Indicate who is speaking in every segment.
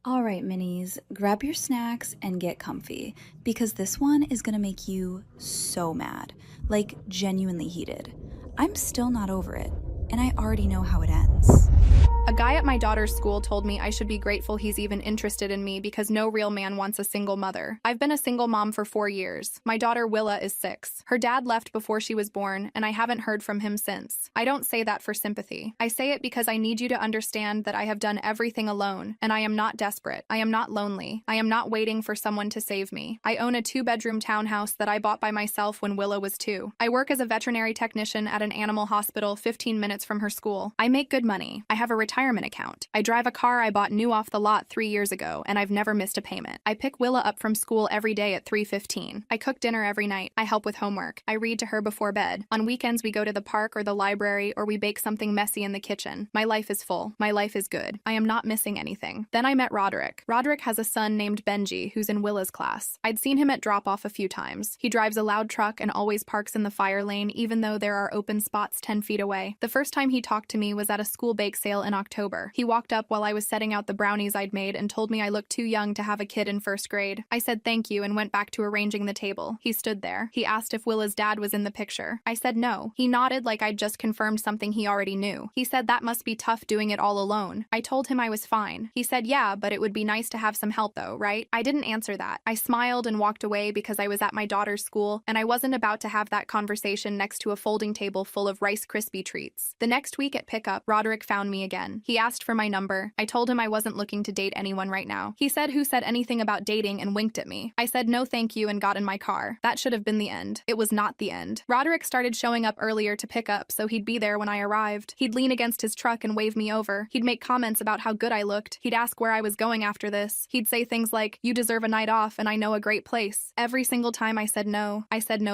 Speaker 1: All right, minis, grab your snacks and get comfy because this one is gonna make you so mad, like genuinely heated. I'm still not over it, and I already know how it ends.
Speaker 2: A guy at my daughter's school told me I should be grateful he's even interested in me because no real man wants a single mother. I've been a single mom for 4 years. My daughter Willa is 6. Her dad left before she was born, and I haven't heard from him since. I don't say that for sympathy. I say it because I need you to understand that I have done everything alone, and I am not desperate. I am not lonely. I am not waiting for someone to save me. I own a 2-bedroom townhouse that I bought by myself when Willa was 2. I work as a veterinary technician at an animal hospital 15 minutes from her school. I make good money. I have a retirement account. I drive a car I bought new off the lot 3 years ago, and I've never missed a payment. I pick Willa up from school every day at 3:15. I cook dinner every night. I help with homework. I read to her before bed. On weekends, we go to the park or the library, or we bake something messy in the kitchen. My life is full. My life is good. I am not missing anything. Then I met Roderick. Roderick has a son named Benji, who's in Willa's class. I'd seen him at drop-off a few times. He drives a loud truck and always parks in the fire lane, even though there are open spots 10 feet away. The first time he talked to me was at a school bake sale in October. He walked up while I was setting out the brownies I'd made and told me I looked too young to have a kid in first grade. I said thank you and went back to arranging the table. He stood there. He asked if Willa's dad was in the picture. I said no. He nodded like I'd just confirmed something he already knew. He said that must be tough doing it all alone. I told him I was fine. He said yeah, but it would be nice to have some help though, right? I didn't answer that. I smiled and walked away because I was at my daughter's school and I wasn't about to have that conversation next to a folding table full of Rice Krispie treats. The next week at pickup, Roderick found me again. He asked for my number. I told him I wasn't looking to date anyone right now. He said who said anything about dating and winked at me. I said no thank you and got in my car. That should have been the end. It was not the end. Roderick started showing up earlier to pick up so he'd be there when I arrived. He'd lean against his truck and wave me over. He'd make comments about how good I looked. He'd ask where I was going after this. He'd say things like, you deserve a night off and I know a great place. Every single time I said no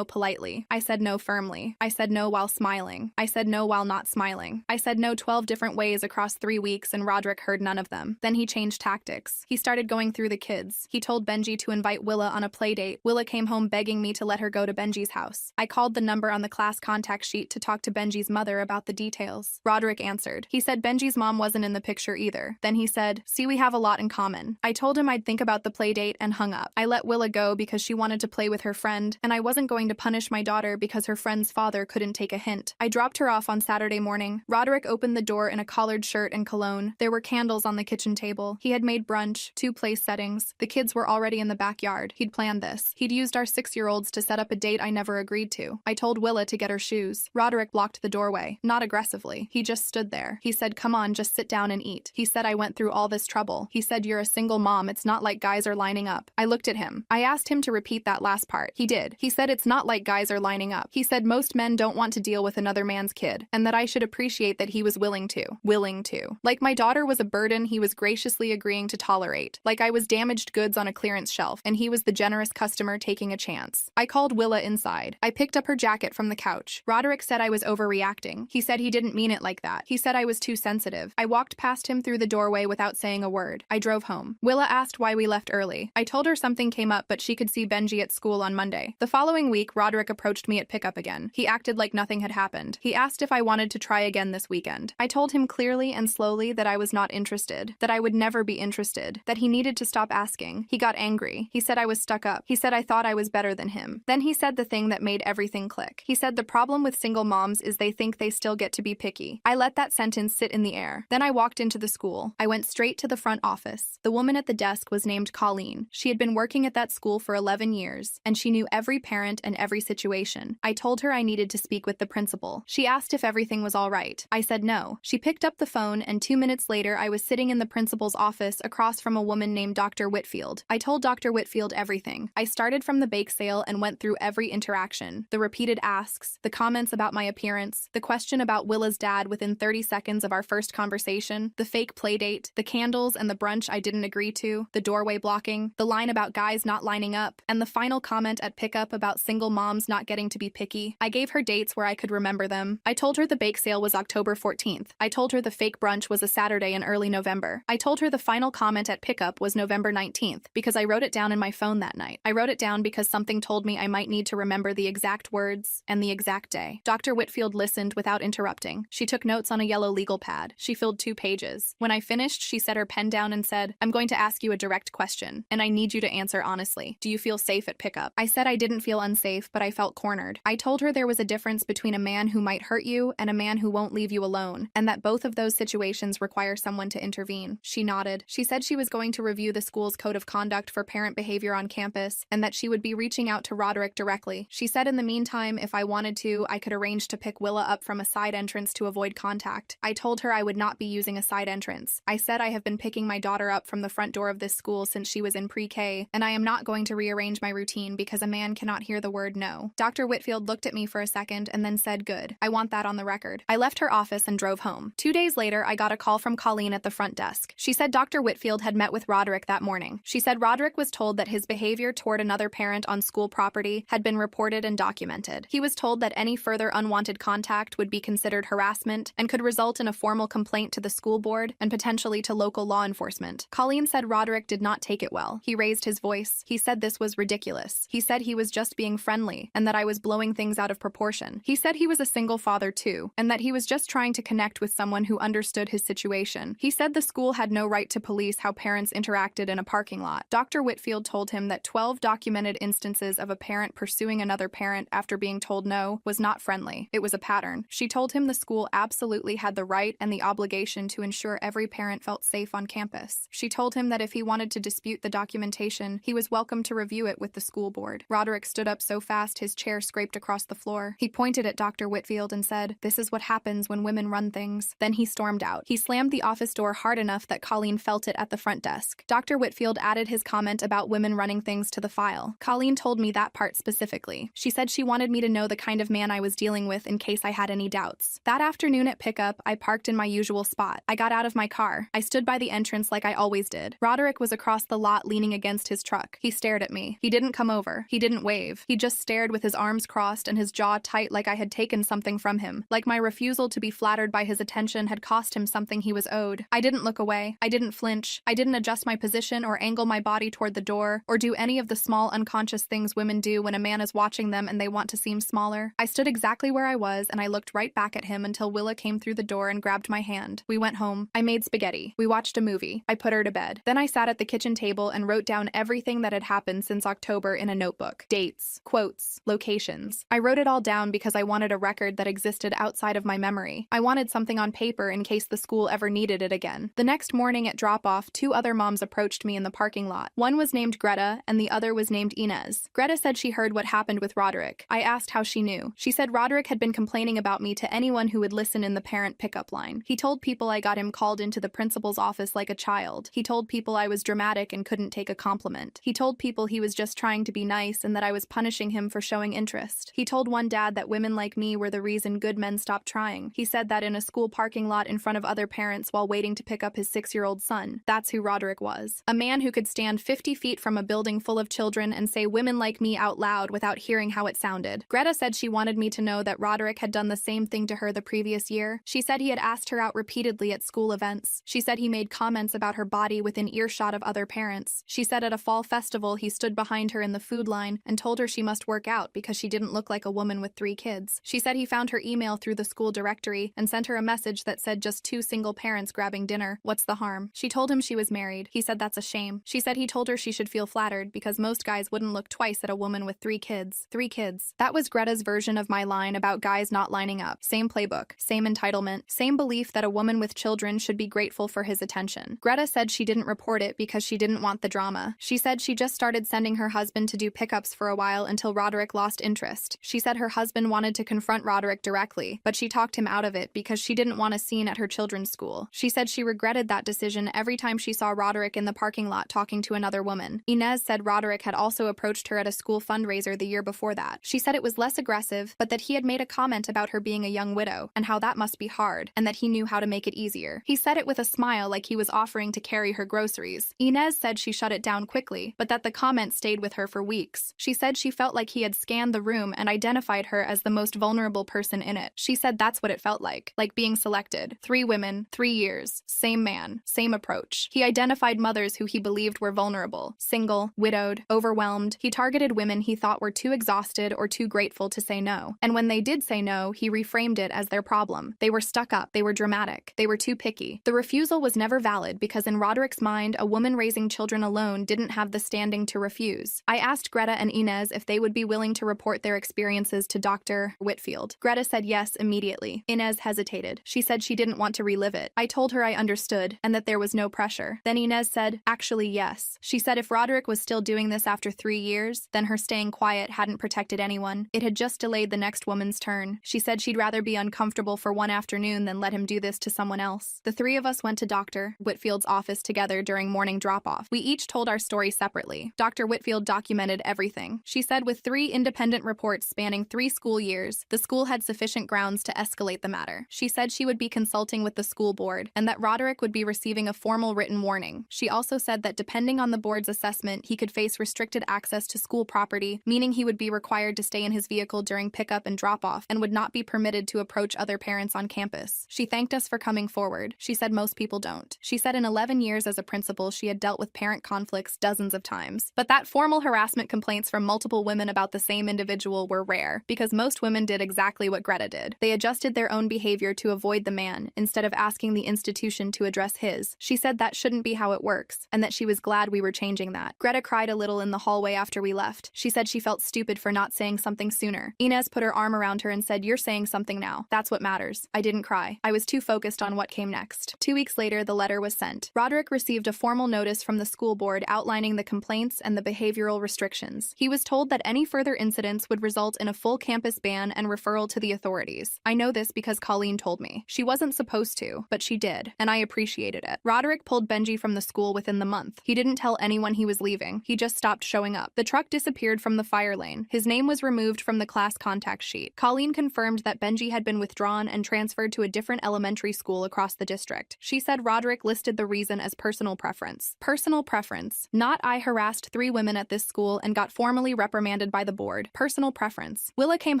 Speaker 2: politely. I said no firmly. I said no while smiling. I said no while not smiling. I said no 12 different ways across 3 weeks and Roderick heard none of them. Then he changed tactics. He started going through the kids. He told Benji to invite Willa on a play date. Willa came home begging me to let her go to Benji's house. I called the number on the class contact sheet to talk to Benji's mother about the details. Roderick answered. He said Benji's mom wasn't in the picture either. Then he said, see, we have a lot in common. I told him I'd think about the play date and hung up. I let Willa go because she wanted to play with her friend, and I wasn't going to punish my daughter because her friend's father couldn't take a hint. I dropped her off on Saturday morning. Roderick opened the door in a collared shirt and cologne. There were candles on the kitchen table. He had made brunch, 2 place settings. The kids were already in the backyard. He'd planned this. He'd used our 6-year-olds to set up a date I never agreed to. I told Willa to get her shoes. Roderick blocked the doorway. Not aggressively. He just stood there. He said, come on, just sit down and eat. He said I went through all this trouble. He said you're a single mom. It's not like guys are lining up. I looked at him. I asked him to repeat that last part. He did. He said it's not like guys are lining up. He said most men don't want to deal with another man's kid, and that I should appreciate that he was willing to. Willing to. Like my daughter was a burden he was graciously agreeing to tolerate. Like I was damaged goods on a clearance shelf, and he was the generous customer taking a chance. I called Willa inside. I picked up her jacket from the couch. Roderick said I was overreacting. He said he didn't mean it like that. He said I was too sensitive. I walked past him through the doorway without saying a word. I drove home. Willa asked why we left early. I told her something came up, but she could see Benji at school on Monday. The following week, Roderick approached me at pickup again. He acted like nothing had happened. He asked if I wanted to try again this weekend. I told him clearly and slowly that I was not interested, that I would never be interested, that he needed to stop asking. He got angry. He said I was stuck up. He said I thought I was better than him. Then he said the thing that made everything click. He said the problem with single moms is they think they still get to be picky. I let that sentence sit in the air. Then I walked into the school. I went straight to the front office. The woman at the desk was named Colleen. She had been working at that school for 11 years, and she knew every parent and every situation. I told her I needed to speak with the principal. She asked if everything was all right. I said no. She picked up the phone, and 2 minutes later I was sitting in the principal's office across from a woman named Dr. Whitfield. I told Dr. Whitfield everything. I started from the bake sale and went through every interaction, the repeated asks, the comments about my appearance, the question about Willa's dad within 30 seconds of our first conversation, the fake playdate, the candles and the brunch I didn't agree to, the doorway blocking, the line about guys not lining up, and the final comment at pickup about single moms not getting to be picky. I gave her dates where I could remember them. I told her the bake sale was October 14th. I told her the fake brunch brunch was a Saturday in early November. I told her the final comment at pickup was November 19th because I wrote it down in my phone that night. I wrote it down because something told me I might need to remember the exact words and the exact day. Dr. Whitfield listened without interrupting. She took notes on a yellow legal pad. She filled 2 pages. When I finished, she set her pen down and said, "I'm going to ask you a direct question, and I need you to answer honestly. Do you feel safe at pickup?" I said I didn't feel unsafe, but I felt cornered. I told her there was a difference between a man who might hurt you and a man who won't leave you alone, and that both of those situations require someone to intervene. She nodded. She said she was going to review the school's code of conduct for parent behavior on campus, and that she would be reaching out to Roderick directly. She said in the meantime, if I wanted to, I could arrange to pick Willa up from a side entrance to avoid contact. I told her I would not be using a side entrance. I said I have been picking my daughter up from the front door of this school since she was in pre-K, and I am not going to rearrange my routine because a man cannot hear the word no. Dr. Whitfield looked at me for a second and then said, "Good. I want that on the record." I left her office and drove home. 2 days later, I got a call from Colleen at the front desk. She said Dr. Whitfield had met with Roderick that morning. She said Roderick was told that his behavior toward another parent on school property had been reported and documented. He was told that any further unwanted contact would be considered harassment and could result in a formal complaint to the school board and potentially to local law enforcement. Colleen said Roderick did not take it well. He raised his voice. He said this was ridiculous. He said he was just being friendly and that I was blowing things out of proportion. He said he was a single father too, and that he was just trying to connect with someone who understood his situation. He said the school had no right to police how parents interacted in a parking lot. Dr. Whitfield told him that 12 documented instances of a parent pursuing another parent after being told no was not friendly. It was a pattern. She told him the school absolutely had the right and the obligation to ensure every parent felt safe on campus. She told him that if he wanted to dispute the documentation, he was welcome to review it with the school board. Roderick stood up so fast his chair scraped across the floor. He pointed at Dr. Whitfield and said, "This is what happens when women run things." Then he stormed out. He slammed the office door hard enough that Colleen felt it at the front desk. Dr. Whitfield added his comment about women running things to the file. Colleen told me that part specifically. She said she wanted me to know the kind of man I was dealing with in case I had any doubts. That afternoon at pickup, I parked in my usual spot. I got out of my car. I stood by the entrance like I always did. Roderick was across the lot leaning against his truck. He stared at me. He didn't come over. He didn't wave. He just stared with his arms crossed and his jaw tight like I had taken something from him. Like my refusal to be flattered by his attention had cost him something he was owed. I didn't look away. I didn't flinch. I didn't adjust my position or angle my body toward the door or do any of the small unconscious things women do when a man is watching them and they want to seem smaller. I stood exactly where I was and I looked right back at him until Willa came through the door and grabbed my hand. We went home. I made spaghetti. We watched a movie. I put her to bed. Then I sat at the kitchen table and wrote down everything that had happened since October in a notebook. Dates, quotes, locations. I wrote it all down because I wanted a record that existed outside of my memory. I wanted something on paper in case the school ever needed it again. The next morning at drop-off, 2 other moms approached me in the parking lot. One was named Greta and the other was named Inez. Greta said she heard what happened with Roderick. I asked how she knew. She said Roderick had been complaining about me to anyone who would listen in the parent pickup line. He told people I got him called into the principal's office like a child. He told people I was dramatic and couldn't take a compliment. He told people he was just trying to be nice and that I was punishing him for showing interest. He told one dad that women like me were the reason good men stopped trying. He said that in a school parking lot in front of other parents while waiting to pick up his 6-year-old son. That's who Roderick was. A man who could stand 50 feet from a building full of children and say women like me out loud without hearing how it sounded. Greta said she wanted me to know that Roderick had done the same thing to her the previous year. She said he had asked her out repeatedly at school events. She said he made comments about her body within earshot of other parents. She said at a fall festival he stood behind her in the food line and told her she must work out because she didn't look like a woman with 3 kids. She said he found her email through the school directory and sent her a message that said just 2 single parents grabbing dinner. What's the harm? She told him she was married. He said that's a shame. She said he told her she should feel flattered because most guys wouldn't look twice at a woman with 3 kids. 3 kids. That was Greta's version of my line about guys not lining up. Same playbook, same entitlement, same belief that a woman with children should be grateful for his attention. Greta said she didn't report it because she didn't want the drama. She said she just started sending her husband to do pickups for a while until Roderick lost interest. She said her husband wanted to confront Roderick directly, but she talked him out of it because she didn't want a scene at her children's school. She said she regretted that decision every time she saw Roderick in the parking lot talking to another woman. Inez said Roderick had also approached her at a school fundraiser the year before that. She said it was less aggressive, but that he had made a comment about her being a young widow and how that must be hard, and that he knew how to make it easier. He said it with a smile like he was offering to carry her groceries. Inez said she shut it down quickly, but that the comment stayed with her for weeks. She said she felt like he had scanned the room and identified her as the most vulnerable person in it. She said that's what it felt like being selected. 3 women, 3 years, same man, same approach. He identified mothers who he believed were vulnerable, single, widowed, overwhelmed. He targeted women he thought were too exhausted or too grateful to say no. And when they did say no, he reframed it as their problem. They were stuck up, they were dramatic, they were too picky. The refusal was never valid because in Roderick's mind, a woman raising children alone didn't have the standing to refuse. I asked Greta and Inez if they would be willing to report their experiences to Dr. Whitfield. Greta said yes immediately. Inez hesitated. She said she didn't want to relive it. I told her I understood and that there was no pressure. Then Inez said, actually, yes. She said if Roderick was still doing this after 3 years, then her staying quiet hadn't protected anyone. It had just delayed the next woman's turn. She said she'd rather be uncomfortable for one afternoon than let him do this to someone else. The 3 of us went to Dr. Whitfield's office together during morning drop-off. We each told our story separately. Dr. Whitfield documented everything. She said with 3 independent reports spanning 3 school years, the school had sufficient grounds to escalate the matter. She said she would be consulting with the school board and that Roderick would be receiving a formal written warning. She also said that depending on the board's assessment, he could face restricted access to school property, meaning he would be required to stay in his vehicle during pickup and drop-off and would not be permitted to approach other parents on campus. She thanked us for coming forward. She said most people don't. She said in 11 years as a principal, she had dealt with parent conflicts dozens of times, but that formal harassment complaints from multiple women about the same individual were rare because most women did exactly what Greta did. They adjusted their own behavior to avoid the man instead of asking the institution to address his. She said that shouldn't be how it works and that she was glad we were changing that. Greta cried a little in the hallway after we left. She said she felt stupid for not saying something sooner. Inez put her arm around her and said, "You're saying something now. That's what matters." I didn't cry. I was too focused on what came next. 2 weeks later, the letter was sent. Roderick received a formal notice from the school board outlining the complaints and the behavioral restrictions. He was told that any further incidents would result in a full campus ban and referral to the authorities. I know this because Colleen told me. She wasn't supposed to, but she did, and I appreciated it. Roderick pulled Benji from the school within the month. He didn't tell anyone he was leaving. He just stopped showing up. The truck disappeared from the fire lane. His name was removed from the class contact sheet. Colleen confirmed that Benji had been withdrawn and transferred to a different elementary school across the district. She said Roderick listed the reason as personal preference. Personal preference. Not I harassed 3 women at this school and got formally reprimanded by the board. Personal preference. Willa came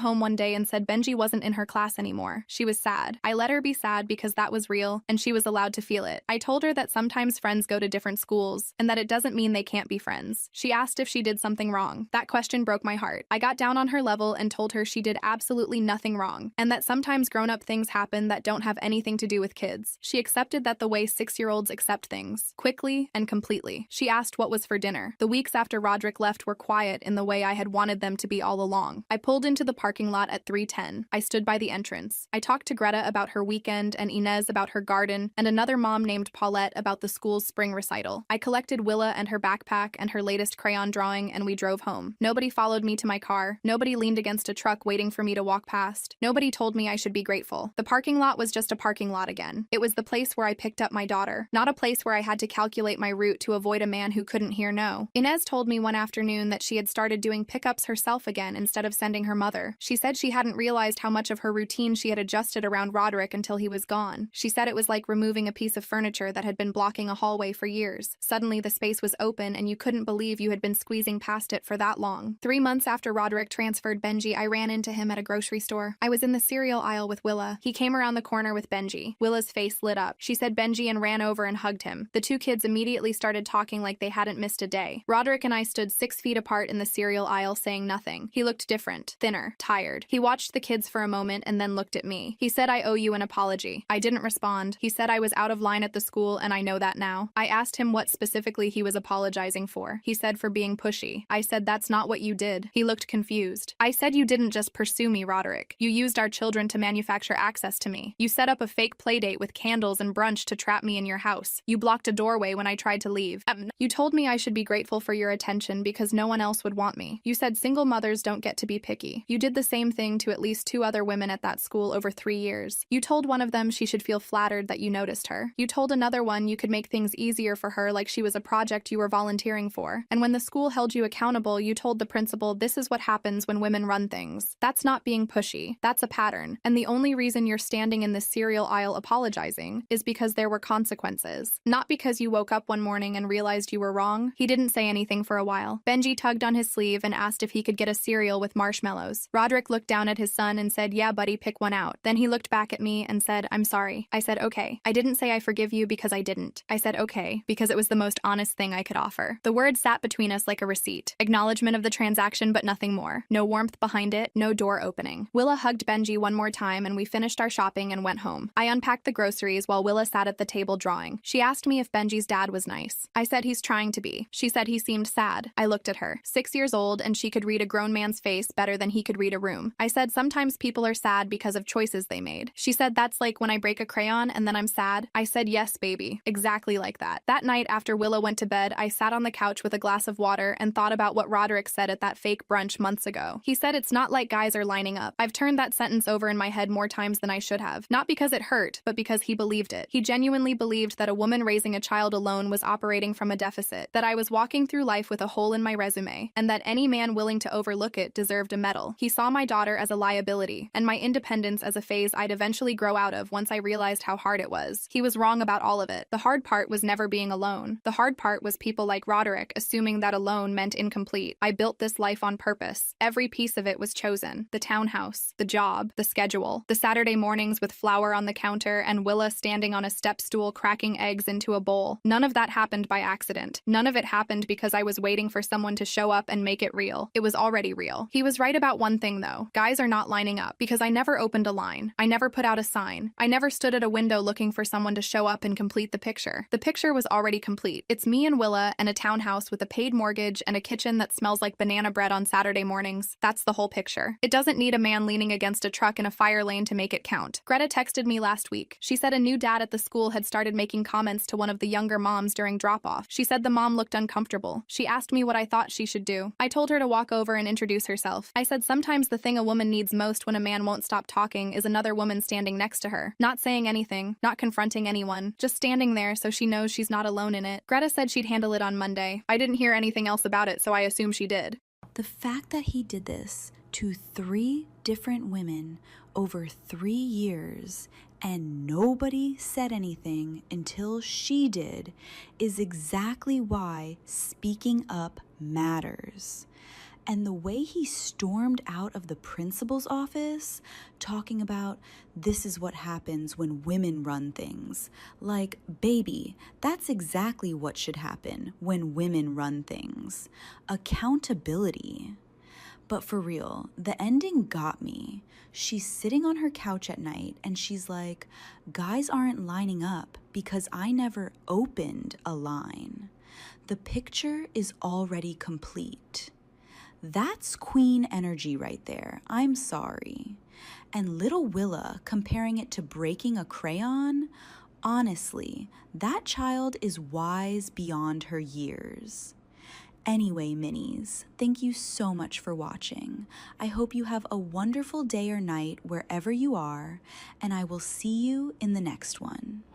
Speaker 2: home one day and said Benji wasn't in her class anymore. She was sad. I let her be sad because that was real and she was allowed to feel it. I told her that sometimes friends go to different schools and that it doesn't mean they can't be friends. She asked if she did something wrong. That question broke my heart. I got down on her level and told her she did absolutely nothing wrong and that sometimes grown-up things happen that don't have anything to do with kids. She accepted that the way 6-year-olds accept things, quickly and completely. She asked what was for dinner. The weeks after Roderick left were quiet in the way I had wanted them to be all along. I pulled into the parking lot at 3:10. I stood by the entrance. I talked to Greta about her weekend and Inez about her garden and another mom named Paulette about the school's spring recital. I collected Willa and her backpack and her latest crayon drawing and we drove home. Nobody followed me to my car. Nobody leaned against a truck waiting for me to walk past. Nobody told me I should be grateful. The parking lot was just a parking lot again. It was the place where I picked up my daughter, not a place where I had to calculate my route to avoid a man who couldn't hear no. Inez told me one afternoon that she had started doing pickups herself again instead of sending her mother. She said she hadn't realized how much of her routine she had adjusted around Roderick until he was gone. She said it was like removing a piece of furniture that had been blocking a hallway for years. Suddenly the space was open and you couldn't believe you had been squeezing past it for that long. 3 months after Roderick transferred Benji, I ran into him at a grocery store. I was in the cereal aisle with Willa. He came around the corner with Benji. Willa's face lit up. She said Benji and ran over and hugged him. The 2 kids immediately started talking like they hadn't missed a day. Roderick and I stood 6 feet apart in the cereal aisle saying nothing. He looked different, thinner, tired. He watched the kids for a moment and then looked at me. He said, "I owe you an apology." I didn't respond. He said I was out of line at the school and I know that now. I asked him what specifically he was apologizing for. He said for being pushy. I said that's not what you did. He looked confused. I said you didn't just pursue me, Roderick. You used our children to manufacture access to me. You set up a fake playdate with candles and brunch to trap me in your house. You blocked a doorway when I tried to leave. You told me I should be grateful for your attention because no one else would want me. You said single mothers don't get to be picky. You did the same thing to at least 2 other women at that school over 3 years. You told one of them she should feel flattered that you noticed her. You told another one you could make things easier for her like she was a project you were volunteering for. And when the school held you accountable, you told the principal this is what happens when women run things. That's not being pushy. That's a pattern. And the only reason you're standing in the cereal aisle apologizing is because there were consequences. Not because you woke up one morning and realized you were wrong. He didn't say anything for a while. Benji tugged on his sleeve and asked if he could get a cereal with marshmallows. Roderick looked down at his son and said, "Yeah, buddy, pick one out." Then he looked back at me and said, I'm sorry. I said, okay. I didn't say I forgive you because I didn't. I said, okay, because it was the most honest thing I could offer. The word sat between us like a receipt. Acknowledgement of the transaction, but nothing more. No warmth behind it, no door opening. Willa hugged Benji one more time and we finished our shopping and went home. I unpacked the groceries while Willa sat at the table drawing. She asked me if Benji's dad was nice. I said he's trying to be. She said he seemed sad. I looked at her. 6 years old and she could read a grown man's face better than he could read a room. I said sometimes people are sad because of choices they made. She said that's like when I break a crayon and then I'm sad. I said yes, baby. Exactly like that. That night after Willa went to bed, I sat on the couch with a glass of water and thought about what Roderick said at that fake brunch months ago. He said it's not like guys are lining up. I've turned that sentence over in my head more times than I should have. Not because it hurt, but because he believed it. He genuinely believed that a woman raising a child alone was operating from a deficit, that I was walking through life with a hole in my resume, and that any man willing to overlook it deserved a medal. He saw my daughter as a liability, and my independence as a phase I'd eventually grow out of once I realized how hard it was. He was wrong about all of it. The hard part was never being alone. The hard part was people like Roderick assuming that alone meant incomplete. I built this life on purpose. Every piece of it was chosen. The townhouse, the job, the schedule, the Saturday mornings with flour on the counter and Willa standing on a step stool cracking eggs into a bowl. None of that happened by accident. None of it happened because I was waiting for someone to show up and make it real. It was already real. He was right about one thing though. Guys are not lining up because I never opened a line. I never put out a sign. I never stood at a window looking for someone to show up and complete the picture. The picture was already complete. It's me and Willa and a townhouse with a paid mortgage and a kitchen that smells like banana bread on Saturday mornings. That's the whole picture. It doesn't need a man leaning against a truck in a fire lane to make it count. Greta texted me last week. She said a new dad at the school had started making comments to one of the younger moms during drop-off. She said the mom looked uncomfortable. She asked me what I thought she should do. I told her to walk over and introduce herself. I said sometimes the thing a woman needs most when a man won't stop talking is another woman standing next to her. Not saying anything, not confronting anyone, just standing there so she knows she's not alone in it. Greta said she'd handle it on Monday. I didn't hear anything else about it, so I assume she did.
Speaker 1: The fact that he did this to 3 different women over 3 years and nobody said anything until she did is exactly why speaking up matters. And the way he stormed out of the principal's office talking about this is what happens when women run things. Like, baby, that's exactly what should happen when women run things. Accountability. But for real, the ending got me. She's sitting on her couch at night and she's like, guys aren't lining up because I never opened a line. The picture is already complete. That's queen energy right there. I'm sorry. And little Willa comparing it to breaking a crayon, honestly, that child is wise beyond her years. Anyway, minis, thank you so much for watching. I hope you have a wonderful day or night wherever you are, and I will see you in the next one.